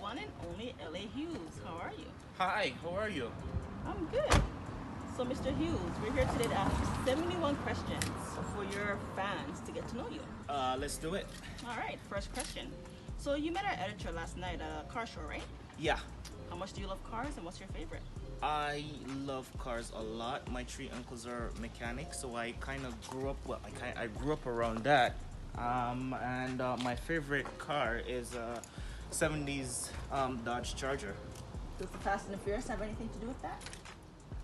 one and only LA Hughes. How are you? Hi, how are you? I'm good. So, Mr. Hughes, we're here today to ask you 71 questions for your fans to get to know you. Let's do it. All right, first question. So, you met our editor last night at a car show, right? Yeah, How much do you love cars and what's your favorite? I love cars a lot. My three uncles are mechanics, so I kind of grew up. Well, I grew up around that. And my favorite car is a '70s Dodge Charger. Does the Fast and the Furious have anything to do with that?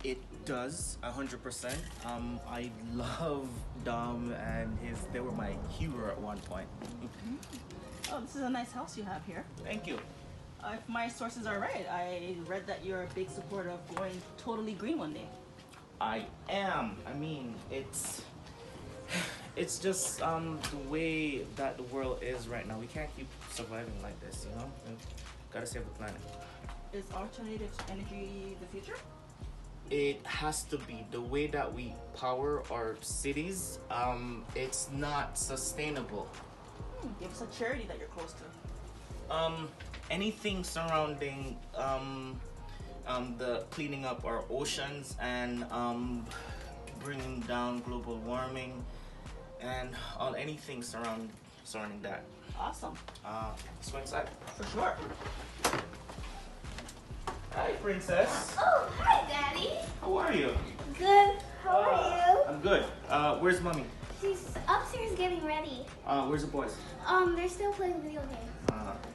It does 100%. I love Dom and his. They were my hero at one point. Oh, this is a nice house you have here. Thank you. If my sources are right, I read that you're a big supporter of going totally green one day. I am. I mean, it's just the way that the world is right now. We can't keep surviving like this, you know. We gotta save the planet. Is alternative energy the future? It has to be the way that we power our cities. It's not sustainable. Give us a charity that you're close to. Anything surrounding the cleaning up our oceans and bringing down global warming and all anything surrounding that. Awesome. Let's go inside. For sure. Hi, princess. Oh, hi, Daddy. How are you? Good. How are I'm good. Where's mommy? you? She's upstairs getting ready. Where's the boys? They're still playing video games.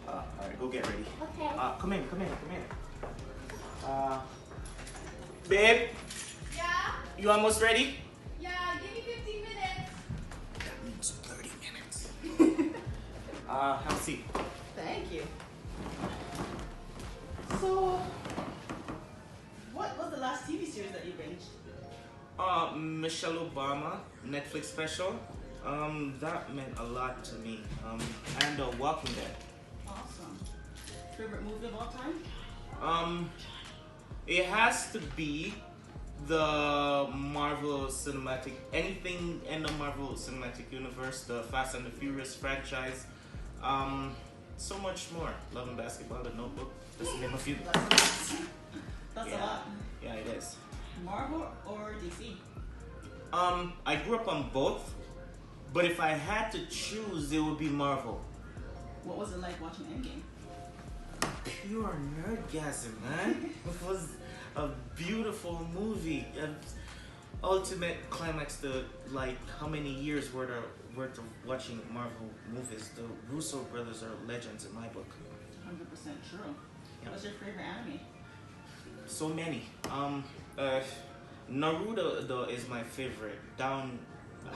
All right, go get ready. Okay. Come in. Babe, Yeah, you almost ready? yeah, give me 15 minutes. That means 30 minutes. Have a seat. Thank you. So, what was the last TV series that you binged? Michelle Obama, Netflix special. That meant a lot to me. And Walking Dead. Awesome. Favorite movie of all time? It has to be the Marvel Cinematic, anything in the Marvel Cinematic Universe, the Fast and the Furious franchise, so much more. Love and Basketball, The Notebook, just to name a few. That's Yeah. a lot. Yeah, it is. Marvel or DC? I grew up on both, but if I had to choose, it would be Marvel. What was it like watching Endgame? Pure nerdgasm, man. It was a beautiful movie. An ultimate climax to like how many years worth of watching Marvel movies. The Russo brothers are legends in my book. 100% true. Yeah. What's your favorite anime? So many. Naruto though is my favorite,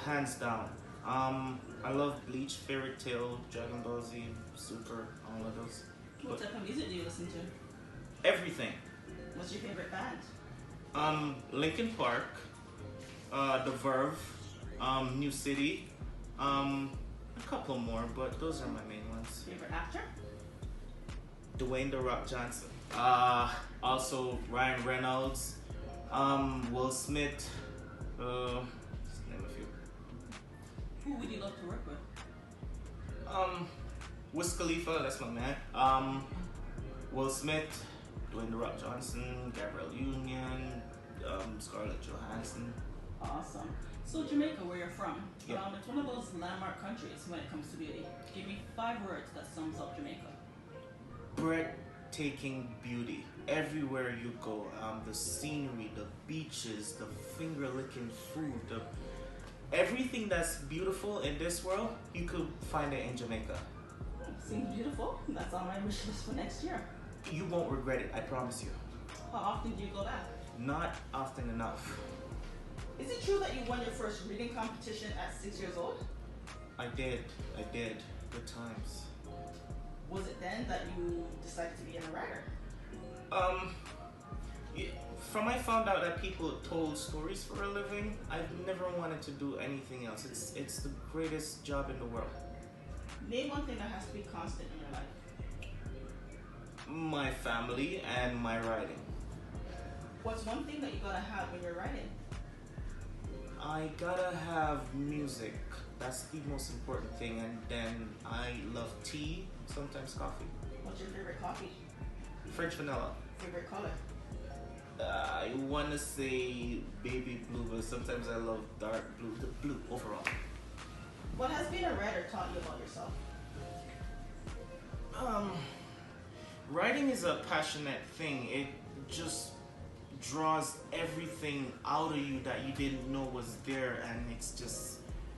hands down. I love Bleach, Fairy Tail, Dragon Ball Z, Super, all of those. What type of music do you listen to? Everything. What's your favorite band? Linkin Park, The Verve, New City, a couple more, but those are my main ones. Favorite actor? Dwayne The Rock Johnson. Also Ryan Reynolds, Will Smith, just name a few. Who would you love to work with? Wiz Khalifa, that's my man. Will Smith, Dwayne The Rock Johnson, Gabrielle Union, Scarlett Johansson. Awesome. So Jamaica, where you're from, Yeah. it's one of those landmark countries when it comes to beauty. Give me 5 words that sums up Jamaica. Breathtaking beauty. Everywhere you go, the scenery, the beaches, the finger-licking food, everything that's beautiful in this world, you could find it in Jamaica. Seems beautiful. That's on my wish list for next year. You won't regret it, I promise you. How often do you go back? Not often enough. Is it true that you won your first reading competition at 6 years old? I did. Good times. Was it then that you decided to be a writer? Yeah, from I found out that people told stories for a living, I've never wanted to do anything else. It's the greatest job in the world. Name one thing that has to be constant in your life. My family and my writing. What's one thing that you gotta have when you're writing? I gotta have music. That's the most important thing. And then I love tea, sometimes coffee. What's your favorite coffee? French vanilla. Favorite color? I want to say baby blue, but sometimes I love dark blue. The blue overall. What has being a writer taught you about yourself? Writing is a passionate thing. It just draws everything out of you that you didn't know was there, and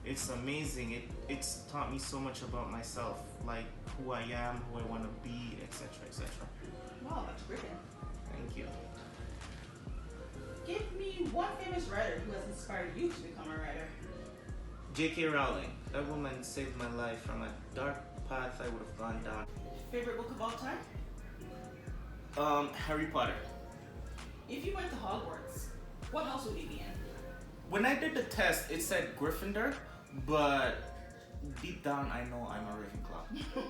it's amazing. It's taught me so much about myself, like who I am, who I want to be, etc., etc. Wow, that's brilliant. Thank you. Give me one famous writer who has inspired you to become a writer. J.K. Rowling. That woman saved my life from a dark path I would have gone down. Favorite book of all time? Harry Potter. If you went to Hogwarts, what house would you be in? When I did the test, it said Gryffindor, but deep down I know I'm a Ravenclaw.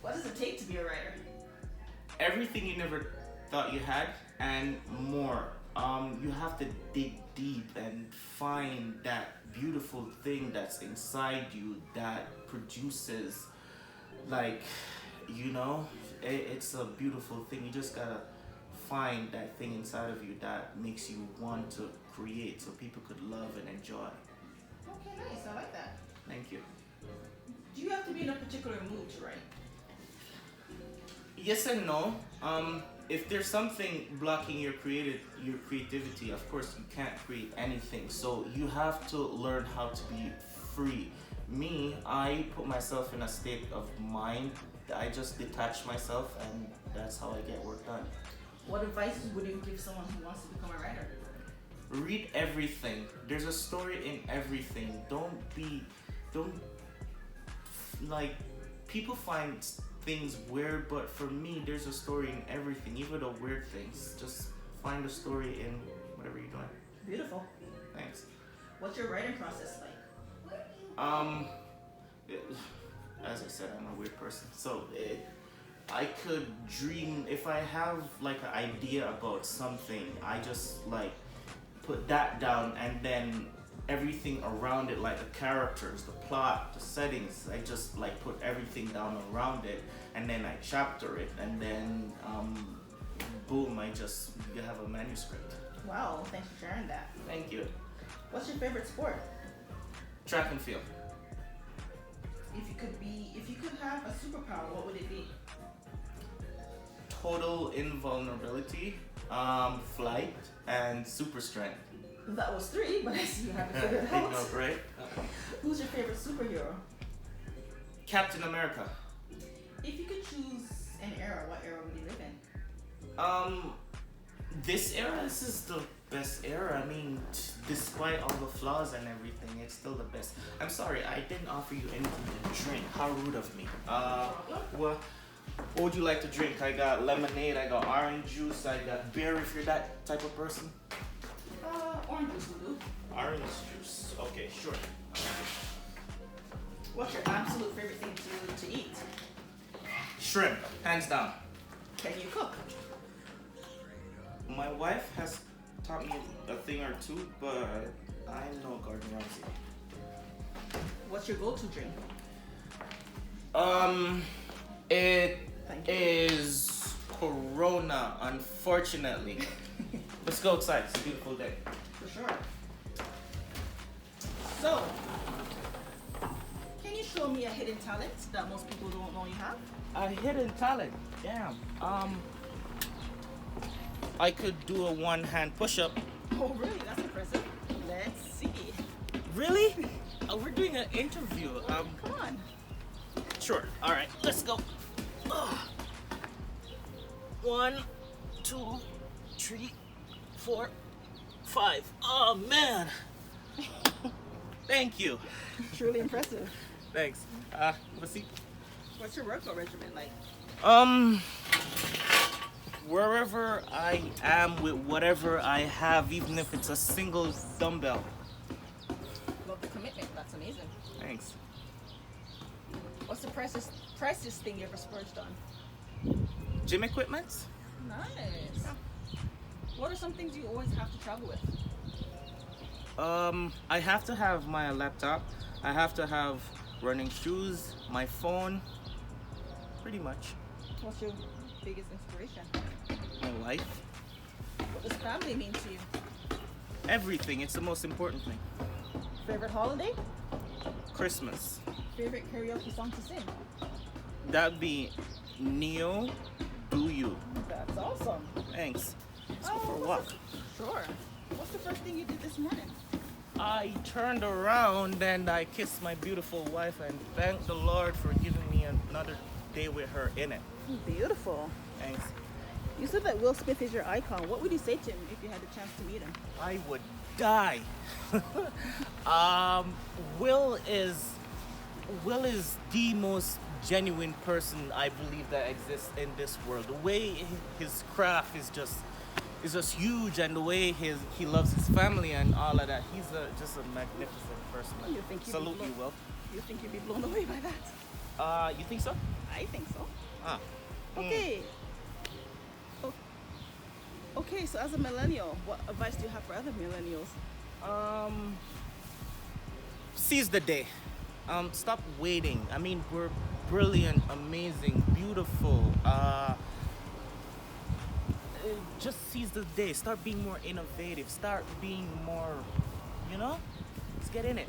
What does it take to be a writer? Everything you never thought you had and more. You have to dig deep and find that beautiful thing that's inside you that produces, like, it's a beautiful thing. You just gotta find that thing inside of you that makes you want to create so people could love and enjoy. Okay, nice. I like that. Thank you. Do you have to be in a particular mood to write? Yes and no. If there's something blocking your creativity, of course you can't create anything. So you have to learn how to be free. Me, I put myself in a state of mind. I just detach myself, and that's how I get work done. What advice would you give someone who wants to become a writer? Read everything. There's a story in everything. People find things weird, but for me, there's a story in everything, even the weird things. Just find a story in whatever you're doing. Beautiful. Thanks. What's your writing process like? As I said, I'm a weird person. So I could dream, if I have like an idea about something, I just like put that down, and then everything around it, like the characters, the plot, the settings, I just like put everything down around it, and then I chapter it, and then boom, you have a manuscript. Wow, thanks for sharing that. Thank you. What's your favorite sport? Track and field. If you could have a superpower, what would it be? Total invulnerability, flight, and super strength. That was 3, but I see you haven't figured it I out. know, right? Who's your favorite superhero? Captain America. If you could choose an era, what era would you live in? This era, this is the best era. I mean, despite all the flaws and everything, it's still the best. I'm sorry, I didn't offer you anything to drink. How rude of me. What would you like to drink? I got lemonade, I got orange juice, I got beer if you're that type of person. Orange juice will do. Orange juice. Okay, sure. What's your absolute favorite thing to eat? Shrimp, hands down. Can you cook? My wife has taught me a thing or two, but I'm no Gordon Ramsay. What's your go-to drink? It Thank you. is Corona, unfortunately. Let's go outside. It's a beautiful day. For sure. So, can you show me a hidden talent that most people don't know you have? A hidden talent. Damn. I could do a one-hand push-up. Oh, really? That's impressive. Let's see. Really? We're doing an interview. Come on. Sure. All right. Let's go. 1, 2, 3, 4, 5. Oh man. Thank you. Truly impressive. Thanks. Have a seat. What's your workout regimen like? Wherever I am with whatever I have, even if it's a single dumbbell. Love the commitment. That's amazing. Thanks. What's the priciest thing you ever splurged on? Gym equipment? Nice. What are some things you always have to travel with? I have to have my laptop. I have to have running shoes, my phone, Pretty much. What's your biggest inspiration? My wife. What does family mean to you? Everything. It's the most important thing. Favorite holiday? Christmas. Favorite karaoke song to sing? That'd be Neo Do You. That's awesome. Thanks. Let's go for a what's walk. Sure. What's the first thing you did this morning? I turned around and I kissed my beautiful wife and thanked the Lord for giving me another day with her in it. Beautiful. Thanks. You said that Will Smith is your icon. What would you say to him if you had the chance to meet him? I would die. Will is the most genuine person I believe that exists in this world. The way his craft is just huge, and the way he loves his family and all of that. He's just a magnificent person. You think you'd be Salute you, blown- Will. You think you'd be blown away by that? You think so? I think so. Ah. Okay. Okay, so as a millennial, what advice do you have for other millennials? Seize the day. Stop waiting. I mean, we're brilliant, amazing, beautiful. Just seize the day. Start being more innovative. Start being more, let's get in it.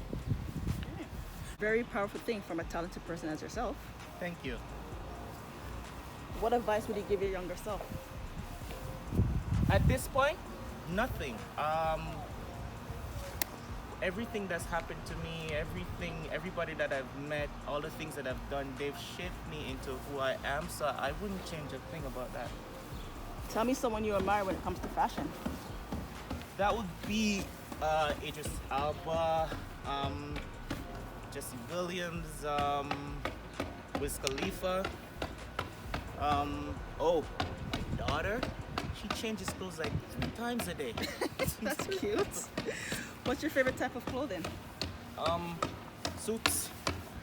Very powerful thing from a talented person as yourself. Thank you. What advice would you give your younger self? At this point, nothing. Everything that's happened to me, everybody that I've met, all the things that I've done, they've shaped me into who I am. So I wouldn't change a thing about that. Tell me someone you admire when it comes to fashion. That would be Idris Elba, Jesse Williams, Wiz Khalifa. My daughter. She changes clothes like 3 times a day. That's cute. What's your favorite type of clothing? Suits.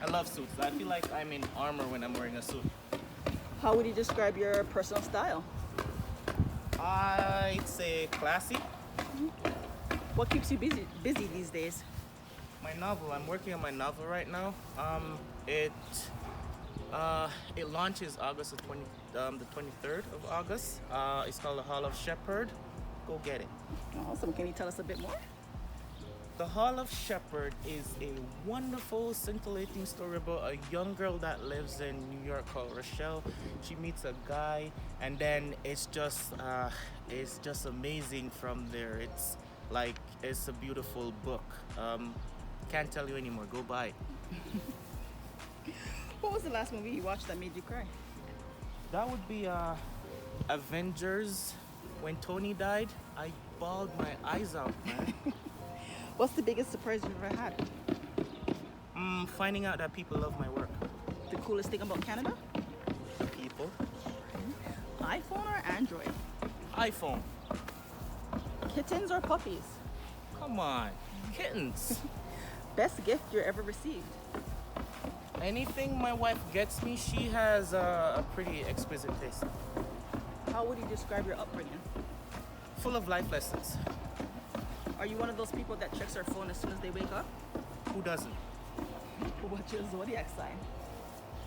I love suits. I feel like I'm in armor when I'm wearing a suit. How would you describe your personal style? I'd say classy. What keeps you busy these days? My novel. I'm working on my novel right now. It launches August the 23rd of August. It's called The Hall of Shepherd. Go get it. Awesome. Can you tell us a bit more? The Hall of Shepherd is a wonderful, scintillating story about a young girl that lives in New York called Rochelle. She meets a guy, and then it's just amazing from there. It's a beautiful book. Can't tell you anymore. Go buy it. What was the last movie you watched that made you cry? That would be Avengers. When Tony died, I bawled my eyes out, man. What's the biggest surprise you've ever had? Finding out that people love my work. The coolest thing about Canada? People. iPhone or Android? iPhone. Kittens or puppies? Come on. Kittens. Best gift you ever received? Anything my wife gets me, she has a pretty exquisite taste. How would you describe your upbringing? Full of life lessons. Are you one of those people that checks their phone as soon as they wake up? Who doesn't? What's your zodiac sign?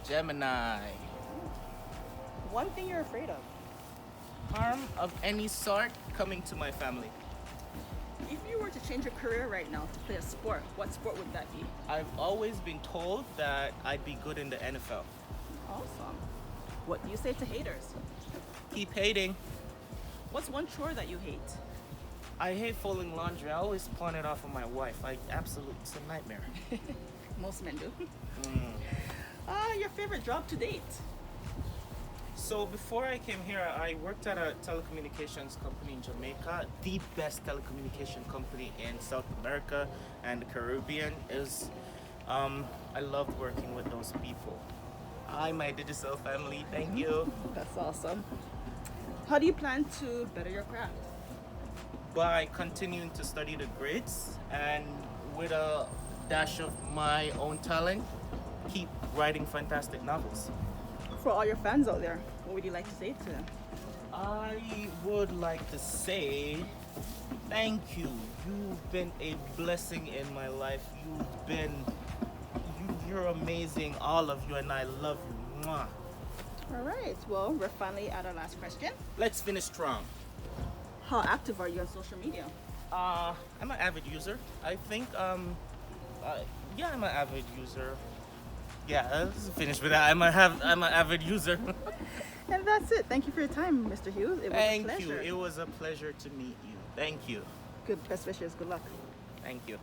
Gemini. One thing you're afraid of? Harm of any sort coming to my family. If you were to change your career right now to play a sport, what sport would that be? I've always been told that I'd be good in the NFL. Awesome. What do you say to haters? Keep hating. What's one chore that you hate? I hate folding laundry. I always pawn it off on my wife. It's a nightmare. Most men do. Your favorite job to date? So before I came here, I worked at a telecommunications company in Jamaica, the best telecommunication company in South America and the Caribbean. I loved working with those people. Hi, my digital family. Thank you. That's awesome. How do you plan to better your craft? By continuing to study the grades and with a dash of my own talent, keep writing fantastic novels. For all your fans out there, what would you like to say to them? I would like to say thank you. You've been a blessing in my life. You're amazing, all of you, and I love you. Mwah. All right. Well, we're finally at our last question. Let's finish strong. How active are you on social media? I'm an avid user. I think, yeah, I'm an avid user. Yeah, let's finish with that. I'm an avid user. And that's it. Thank you for your time, Mr. Hughes. It was a Thank pleasure. you. It was a pleasure to meet you. Thank you. Good. Best wishes. Good luck. Thank you.